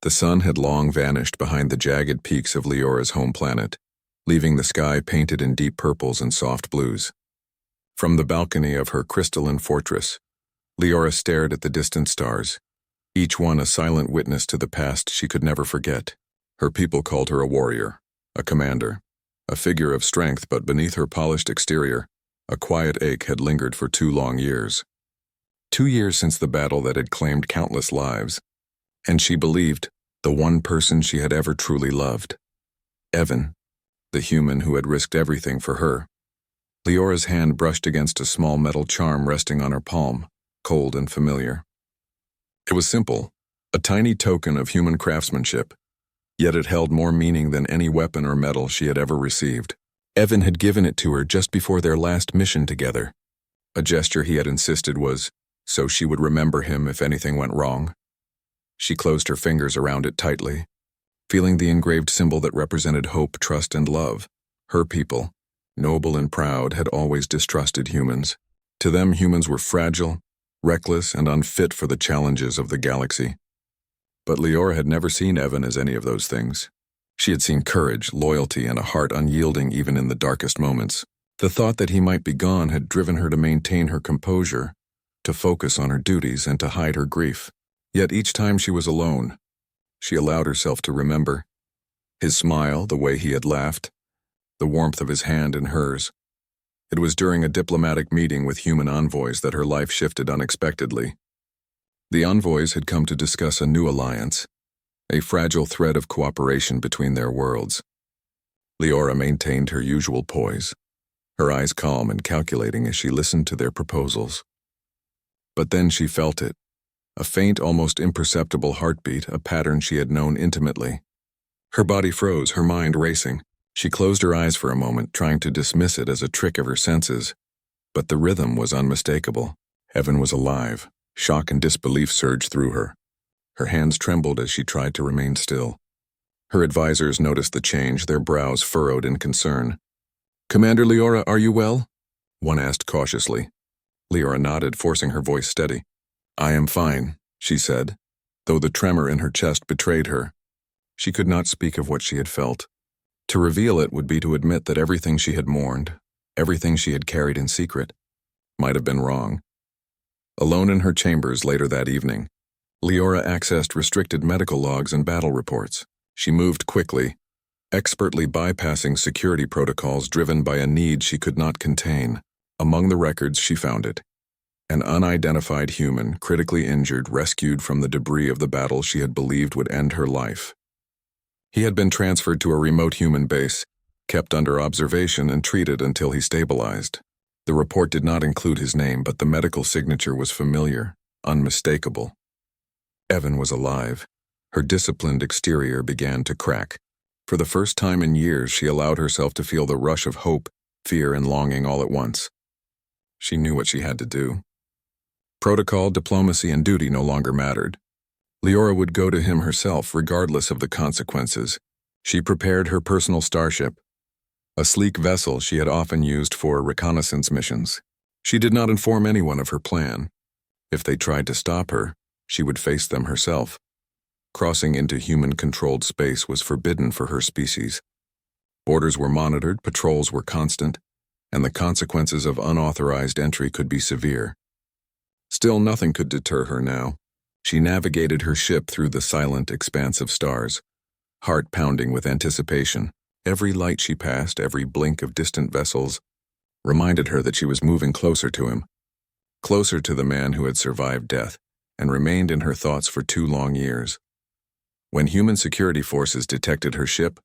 The sun had long vanished behind the jagged peaks of Leora's home planet, leaving the sky painted in deep purples and soft blues. From the balcony of her crystalline fortress, Leora stared at the distant stars, each one a silent witness to the past she could never forget. Her people called her a warrior, a commander, a figure of strength, but beneath her polished exterior, a quiet ache had lingered for 2 long years. 2 years since the battle that had claimed countless lives, and she believed the one person she had ever truly loved. Evan, the human who had risked everything for her. Leora's hand brushed against a small metal charm resting on her palm, cold and familiar. It was simple, a tiny token of human craftsmanship, yet it held more meaning than any weapon or medal she had ever received. Evan had given it to her just before their last mission together. A gesture he had insisted was so she would remember him if anything went wrong. She closed her fingers around it tightly, feeling the engraved symbol that represented hope, trust, and love. Her people, noble and proud, had always distrusted humans. To them, humans were fragile, reckless, and unfit for the challenges of the galaxy. But Leora had never seen Evan as any of those things. She had seen courage, loyalty, and a heart unyielding even in the darkest moments. The thought that he might be gone had driven her to maintain her composure, to focus on her duties, and to hide her grief. Yet each time she was alone, she allowed herself to remember his smile, the way he had laughed, the warmth of his hand in hers. It was during a diplomatic meeting with human envoys that her life shifted unexpectedly. The envoys had come to discuss a new alliance, a fragile thread of cooperation between their worlds. Leora maintained her usual poise, her eyes calm and calculating as she listened to their proposals. But then she felt it. A faint, almost imperceptible heartbeat, a pattern she had known intimately. Her body froze, her mind racing. She closed her eyes for a moment, trying to dismiss it as a trick of her senses. But the rhythm was unmistakable. Evan was alive. Shock and disbelief surged through her. Her hands trembled as she tried to remain still. Her advisors noticed the change, their brows furrowed in concern. "Commander Leora, are you well?" one asked cautiously. Leora nodded, forcing her voice steady. "I am fine," she said, though the tremor in her chest betrayed her. She could not speak of what she had felt. To reveal it would be to admit that everything she had mourned, everything she had carried in secret, might have been wrong. Alone in her chambers later that evening, Leora accessed restricted medical logs and battle reports. She moved quickly, expertly bypassing security protocols driven by a need she could not contain. Among the records, she found it. An unidentified human, critically injured, rescued from the debris of the battle she had believed would end her life. He had been transferred to a remote human base, kept under observation and treated until he stabilized. The report did not include his name, but the medical signature was familiar, unmistakable. Evan was alive. Her disciplined exterior began to crack. For the first time in years, she allowed herself to feel the rush of hope, fear, and longing all at once. She knew what she had to do. Protocol, diplomacy, and duty no longer mattered. Leora would go to him herself, regardless of the consequences. She prepared her personal starship, a sleek vessel she had often used for reconnaissance missions. She did not inform anyone of her plan. If they tried to stop her, she would face them herself. Crossing into human-controlled space was forbidden for her species. Borders were monitored, patrols were constant, and the consequences of unauthorized entry could be severe. Still, nothing could deter her now. She navigated her ship through the silent expanse of stars, heart pounding with anticipation. Every light she passed, every blink of distant vessels, reminded her that she was moving closer to him, closer to the man who had survived death and remained in her thoughts for 2 long years. When human security forces detected her ship,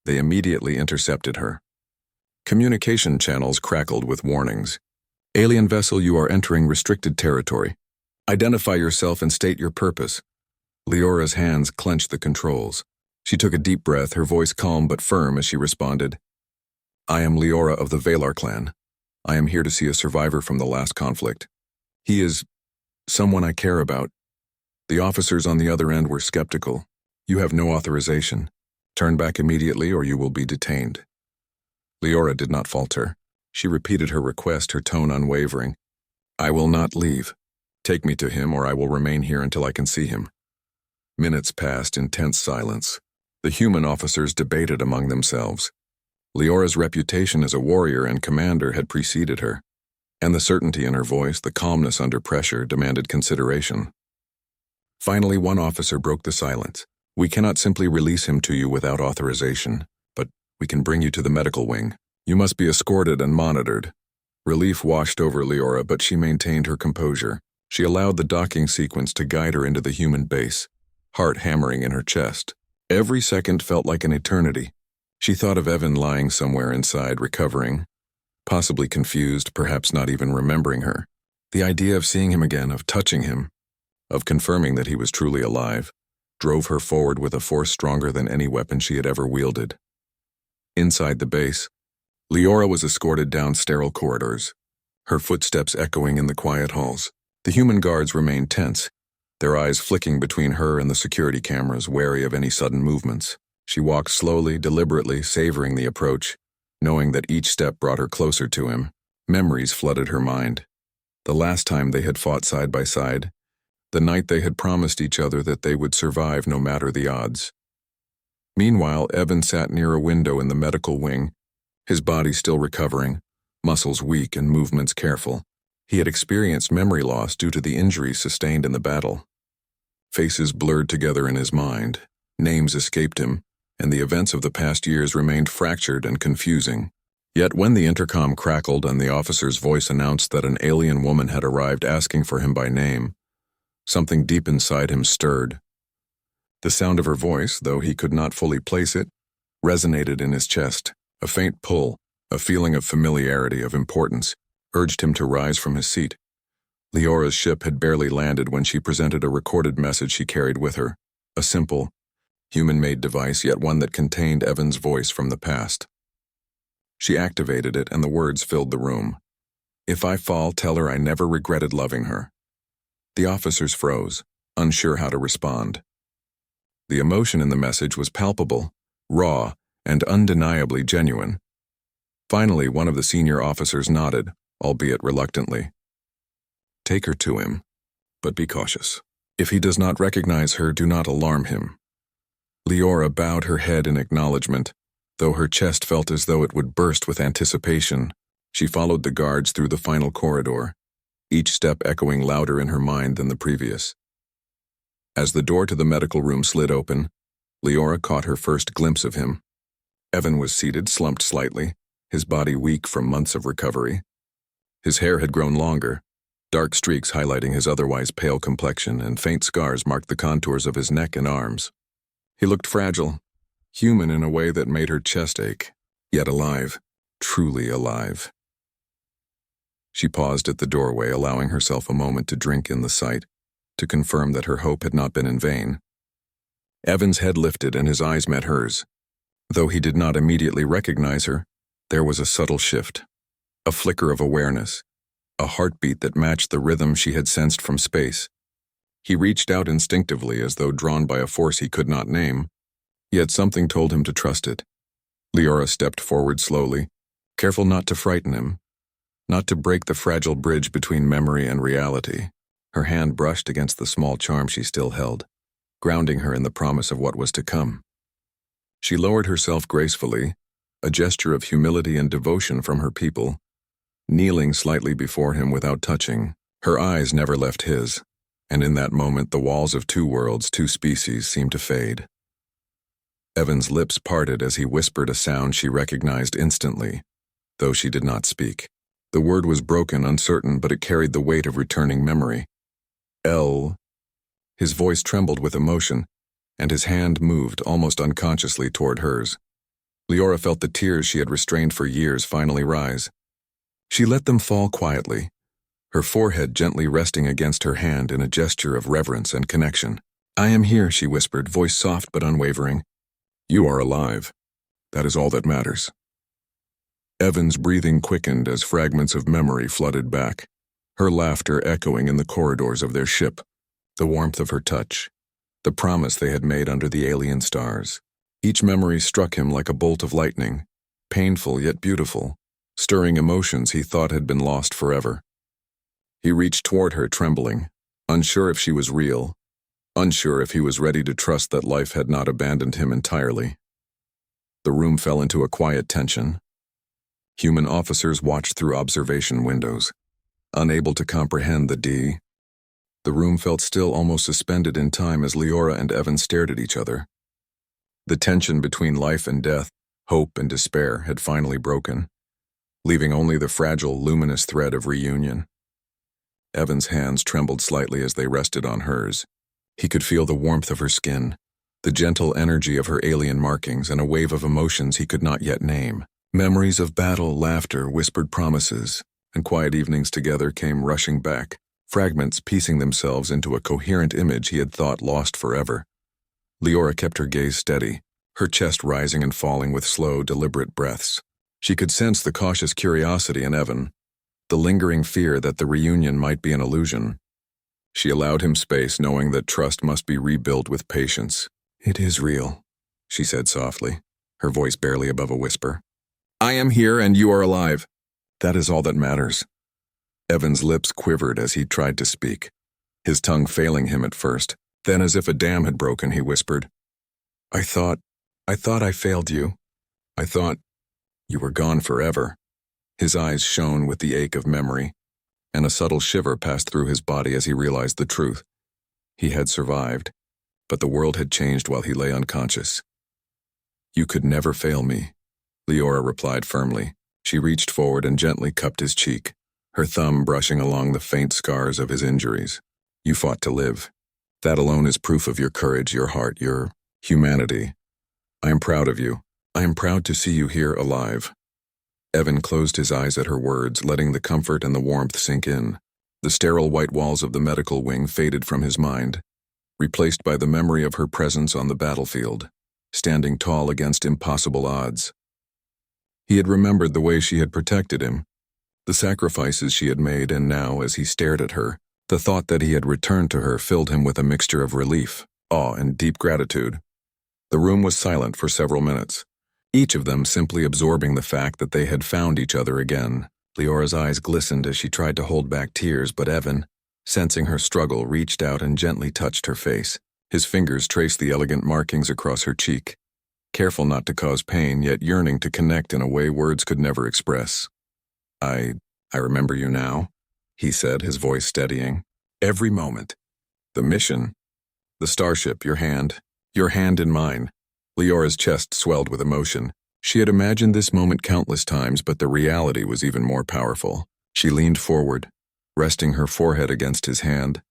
they immediately intercepted her. Communication channels crackled with warnings. "Alien vessel, you are entering restricted territory. Identify yourself and state your purpose." Leora's hands clenched the controls. She took a deep breath, her voice calm but firm as she responded. "I am Leora of the Valar clan. I am here to see a survivor from the last conflict. He is someone I care about." The officers on the other end were skeptical. "You have no authorization. Turn back immediately or you will be detained." Leora did not falter. She repeated her request, her tone unwavering. "I will not leave. Take me to him or I will remain here until I can see him." Minutes passed in tense silence. The human officers debated among themselves. Leora's reputation as a warrior and commander had preceded her, and the certainty in her voice, the calmness under pressure, demanded consideration. Finally, one officer broke the silence. "We cannot simply release him to you without authorization, but we can bring you to the medical wing. You must be escorted and monitored." Relief washed over Leora, but she maintained her composure. She allowed the docking sequence to guide her into the human base, heart hammering in her chest. Every second felt like an eternity. She thought of Evan lying somewhere inside, recovering, possibly confused, perhaps not even remembering her. The idea of seeing him again, of touching him, of confirming that he was truly alive, drove her forward with a force stronger than any weapon she had ever wielded. Inside the base, Leora was escorted down sterile corridors, her footsteps echoing in the quiet halls. The human guards remained tense, their eyes flicking between her and the security cameras, wary of any sudden movements. She walked slowly, deliberately, savoring the approach, knowing that each step brought her closer to him. Memories flooded her mind. The last time they had fought side by side, the night they had promised each other that they would survive no matter the odds. Meanwhile, Evan sat near a window in the medical wing, his body still recovering, muscles weak and movements careful. He had experienced memory loss due to the injuries sustained in the battle. Faces blurred together in his mind, names escaped him, and the events of the past years remained fractured and confusing. Yet when the intercom crackled and the officer's voice announced that an alien woman had arrived asking for him by name, something deep inside him stirred. The sound of her voice, though he could not fully place it, resonated in his chest. A faint pull, a feeling of familiarity, of importance, urged him to rise from his seat. Leora's ship had barely landed when she presented a recorded message she carried with her, a simple, human-made device, yet one that contained Evan's voice from the past. She activated it, and the words filled the room. "If I fall, tell her I never regretted loving her." The officers froze, unsure how to respond. The emotion in the message was palpable, raw, and undeniably genuine. Finally, one of the senior officers nodded, albeit reluctantly. "Take her to him, but be cautious. If he does not recognize her, do not alarm him." Leora bowed her head in acknowledgement, though her chest felt as though it would burst with anticipation. She followed the guards through the final corridor, each step echoing louder in her mind than the previous. As the door to the medical room slid open, Leora caught her first glimpse of him. Evan was seated, slumped slightly, his body weak from months of recovery. His hair had grown longer, dark streaks highlighting his otherwise pale complexion, and faint scars marked the contours of his neck and arms. He looked fragile, human in a way that made her chest ache, yet alive, truly alive. She paused at the doorway, allowing herself a moment to drink in the sight, to confirm that her hope had not been in vain. Evan's head lifted and his eyes met hers. Though he did not immediately recognize her, there was a subtle shift, a flicker of awareness, a heartbeat that matched the rhythm she had sensed from space. He reached out instinctively as though drawn by a force he could not name, yet something told him to trust it. Leora stepped forward slowly, careful not to frighten him, not to break the fragile bridge between memory and reality. Her hand brushed against the small charm she still held, grounding her in the promise of what was to come. She lowered herself gracefully, a gesture of humility and devotion from her people, kneeling slightly before him without touching. Her eyes never left his, and in that moment the walls of two worlds, two species, seemed to fade. Evan's lips parted as he whispered a sound she recognized instantly, though she did not speak. The word was broken, uncertain, but it carried the weight of returning memory. L. His voice trembled with emotion, and his hand moved almost unconsciously toward hers. Leora felt the tears she had restrained for years finally rise. She let them fall quietly, her forehead gently resting against her hand in a gesture of reverence and connection. "I am here," she whispered, voice soft but unwavering. "You are alive. That is all that matters." Evan's breathing quickened as fragments of memory flooded back, her laughter echoing in the corridors of their ship, the warmth of her touch, the promise they had made under the alien stars. Each memory struck him like a bolt of lightning, painful yet beautiful, stirring emotions he thought had been lost forever. He reached toward her, trembling, unsure if she was real, unsure if he was ready to trust that life had not abandoned him entirely. The room fell into a quiet tension. Human officers watched through observation windows, unable to comprehend the room felt still, almost suspended in time as Leora and Evan stared at each other. The tension between life and death, hope and despair, had finally broken, leaving only the fragile, luminous thread of reunion. Evan's hands trembled slightly as they rested on hers. He could feel the warmth of her skin, the gentle energy of her alien markings, and a wave of emotions he could not yet name. Memories of battle, laughter, whispered promises, and quiet evenings together came rushing back, fragments piecing themselves into a coherent image he had thought lost forever. Leora kept her gaze steady, her chest rising and falling with slow, deliberate breaths. She could sense the cautious curiosity in Evan, the lingering fear that the reunion might be an illusion. She allowed him space, knowing that trust must be rebuilt with patience. "It is real," she said softly, her voice barely above a whisper. "I am here and you are alive. That is all that matters." Evan's lips quivered as he tried to speak, his tongue failing him at first. Then, as if a dam had broken, he whispered, I thought I failed you. I thought you were gone forever." His eyes shone with the ache of memory, and a subtle shiver passed through his body as he realized the truth. He had survived, but the world had changed while he lay unconscious. "You could never fail me," Leora replied firmly. She reached forward and gently cupped his cheek, her thumb brushing along the faint scars of his injuries. "You fought to live. That alone is proof of your courage, your heart, your humanity. I am proud of you. I am proud to see you here alive." Evan closed his eyes at her words, letting the comfort and the warmth sink in. The sterile white walls of the medical wing faded from his mind, replaced by the memory of her presence on the battlefield, standing tall against impossible odds. He had remembered the way she had protected him, the sacrifices she had made, and now, as he stared at her, the thought that he had returned to her filled him with a mixture of relief, awe, and deep gratitude. The room was silent for several minutes, each of them simply absorbing the fact that they had found each other again. Leora's eyes glistened as she tried to hold back tears, but Evan, sensing her struggle, reached out and gently touched her face. His fingers traced the elegant markings across her cheek, careful not to cause pain, yet yearning to connect in a way words could never express. I remember you now," he said, his voice steadying. "Every moment. The mission, the starship, your hand in mine." Leora's chest swelled with emotion. She had imagined this moment countless times, but the reality was even more powerful. She leaned forward, resting her forehead against his hand,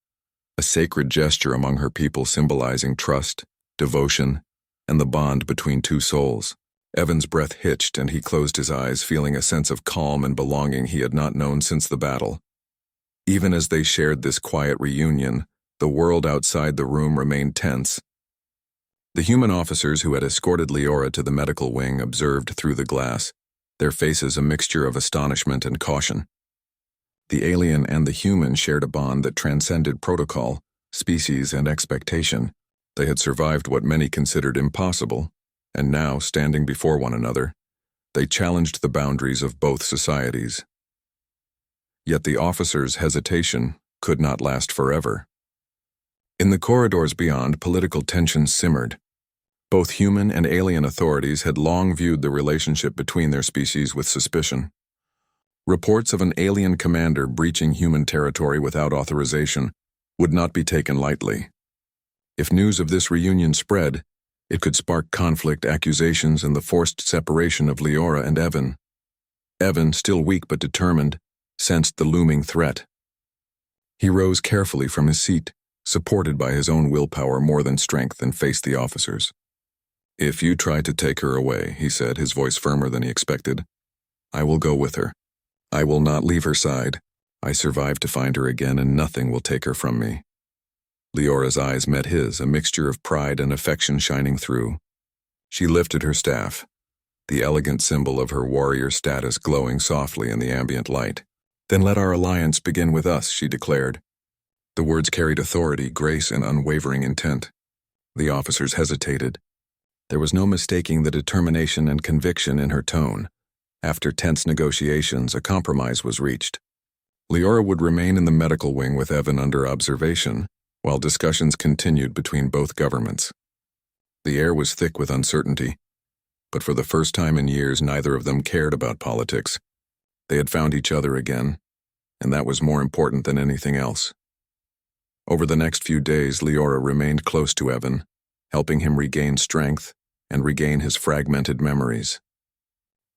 a sacred gesture among her people symbolizing trust, devotion, and the bond between two souls. Evan's breath hitched and he closed his eyes, feeling a sense of calm and belonging he had not known since the battle. Even as they shared this quiet reunion, the world outside the room remained tense. The human officers who had escorted Leora to the medical wing observed through the glass, their faces a mixture of astonishment and caution. The alien and the human shared a bond that transcended protocol, species, and expectation. They had survived what many considered impossible, and now, standing before one another, they challenged the boundaries of both societies. Yet the officers' hesitation could not last forever. In the corridors beyond, political tensions simmered. Both human and alien authorities had long viewed the relationship between their species with suspicion. Reports of an alien commander breaching human territory without authorization would not be taken lightly. If news of this reunion spread, it could spark conflict, accusations, and the forced separation of Leora and Evan. Evan, still weak but determined, sensed the looming threat. He rose carefully from his seat, supported by his own willpower more than strength, and faced the officers. "If you try to take her away," he said, his voice firmer than he expected, "I will go with her. I will not leave her side. I survived to find her again, and nothing will take her from me." Leora's eyes met his, a mixture of pride and affection shining through. She lifted her staff, the elegant symbol of her warrior status glowing softly in the ambient light. "Then let our alliance begin with us," she declared. The words carried authority, grace, and unwavering intent. The officers hesitated. There was no mistaking the determination and conviction in her tone. After tense negotiations, a compromise was reached. Leora would remain in the medical wing with Evan under observation, while discussions continued between both governments. The air was thick with uncertainty, but for the first time in years neither of them cared about politics. They had found each other again, and that was more important than anything else. Over the next few days, Leora remained close to Evan, helping him regain strength and regain his fragmented memories.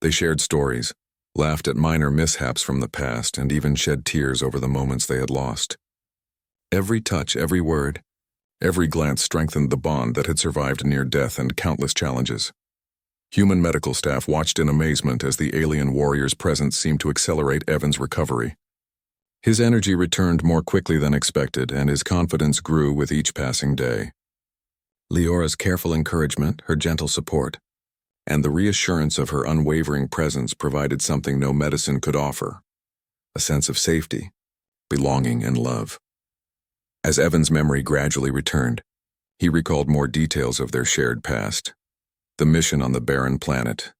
They shared stories, laughed at minor mishaps from the past, and even shed tears over the moments they had lost. Every touch, every word, every glance strengthened the bond that had survived near death and countless challenges. Human medical staff watched in amazement as the alien warrior's presence seemed to accelerate Evan's recovery. His energy returned more quickly than expected, and his confidence grew with each passing day. Leora's careful encouragement, her gentle support, and the reassurance of her unwavering presence provided something no medicine could offer: a sense of safety, belonging, and love. As Evan's memory gradually returned, he recalled more details of their shared past: the mission on the barren planet,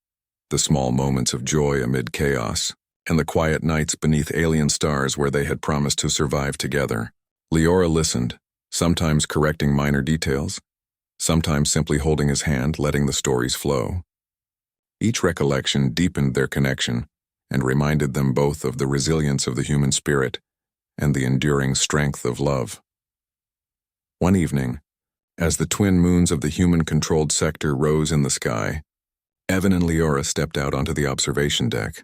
the small moments of joy amid chaos, and the quiet nights beneath alien stars where they had promised to survive together. Leora listened, sometimes correcting minor details, sometimes simply holding his hand, letting the stories flow. Each recollection deepened their connection and reminded them both of the resilience of the human spirit and the enduring strength of love. One evening, as the twin moons of the human-controlled sector rose in the sky, Evan and Leora stepped out onto the observation deck.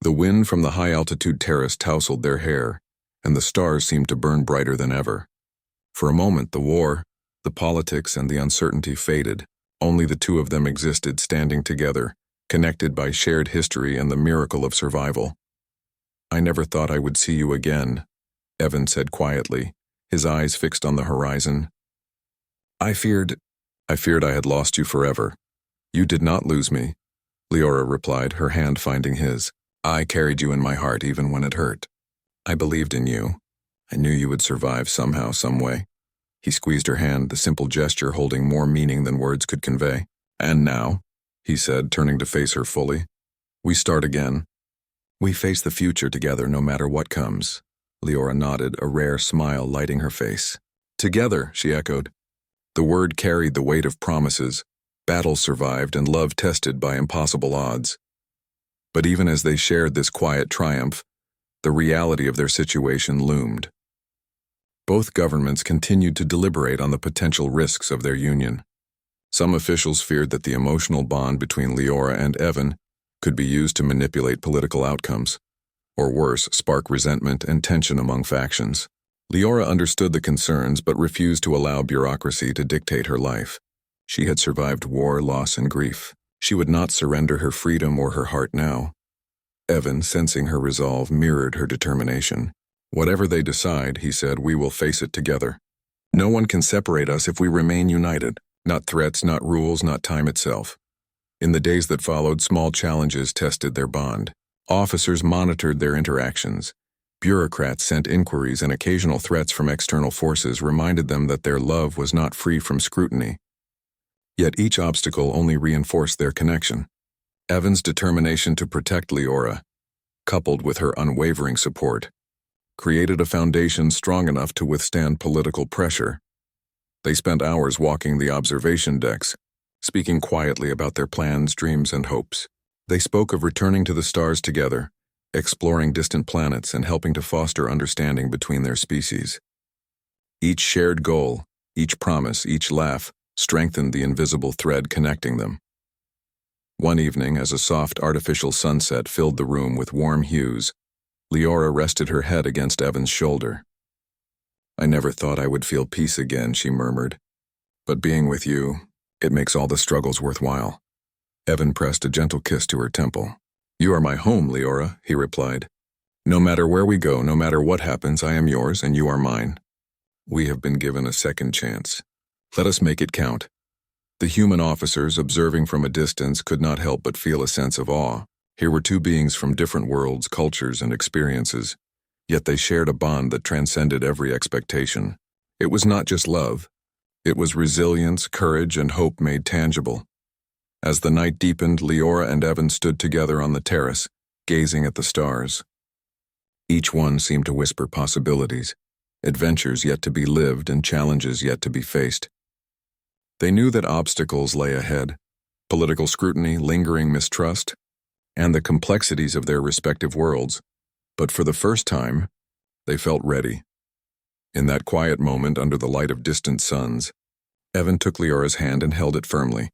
The wind from the high-altitude terrace tousled their hair, and the stars seemed to burn brighter than ever. For a moment, the war, the politics, and the uncertainty faded. Only the two of them existed, standing together, connected by shared history and the miracle of survival. "I never thought I would see you again," Evan said quietly, his eyes fixed on the horizon. I feared I had lost you forever." "You did not lose me," Leora replied, her hand finding his. "I carried you in my heart even when it hurt. I believed in you. I knew you would survive somehow, some way." He squeezed her hand, the simple gesture holding more meaning than words could convey. "And now," he said, turning to face her fully, "we start again. We face the future together no matter what comes." Leora nodded, a rare smile lighting her face. "Together," she echoed. The word carried the weight of promises, battles survived, and love tested by impossible odds. But even as they shared this quiet triumph, the reality of their situation loomed. Both governments continued to deliberate on the potential risks of their union. Some officials feared that the emotional bond between Leora and Evan could be used to manipulate political outcomes, or worse, spark resentment and tension among factions. Leora understood the concerns but refused to allow bureaucracy to dictate her life. She had survived war, loss, and grief. She would not surrender her freedom or her heart now. Evan, sensing her resolve, mirrored her determination. "Whatever they decide," he said, "we will face it together. No one can separate us if we remain united. Not threats, not rules, not time itself." In the days that followed, small challenges tested their bond. Officers monitored their interactions. Bureaucrats sent inquiries, and occasional threats from external forces reminded them that their love was not free from scrutiny. Yet each obstacle only reinforced their connection. Evan's determination to protect Leora, coupled with her unwavering support, created a foundation strong enough to withstand political pressure. They spent hours walking the observation decks, speaking quietly about their plans, dreams, and hopes. They spoke of returning to the stars together, exploring distant planets, and helping to foster understanding between their species. Each shared goal, each promise, each laugh strengthened the invisible thread connecting them. One evening, as a soft artificial sunset filled the room with warm hues, Leora rested her head against Evan's shoulder. "I never thought I would feel peace again," she murmured. "But being with you, it makes all the struggles worthwhile." Evan pressed a gentle kiss to her temple. "You are my home, Leora," he replied. "No matter where we go, no matter what happens, I am yours and you are mine. We have been given a second chance. Let us make it count." The human officers, observing from a distance, could not help but feel a sense of awe. Here were two beings from different worlds, cultures, and experiences, yet they shared a bond that transcended every expectation. It was not just love. It was resilience, courage, and hope made tangible. As the night deepened, Leora and Evan stood together on the terrace, gazing at the stars. Each one seemed to whisper possibilities, adventures yet to be lived and challenges yet to be faced. They knew that obstacles lay ahead, political scrutiny, lingering mistrust, and the complexities of their respective worlds, but for the first time, they felt ready. In that quiet moment under the light of distant suns, Evan took Leora's hand and held it firmly.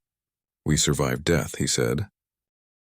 "We survived death," he said,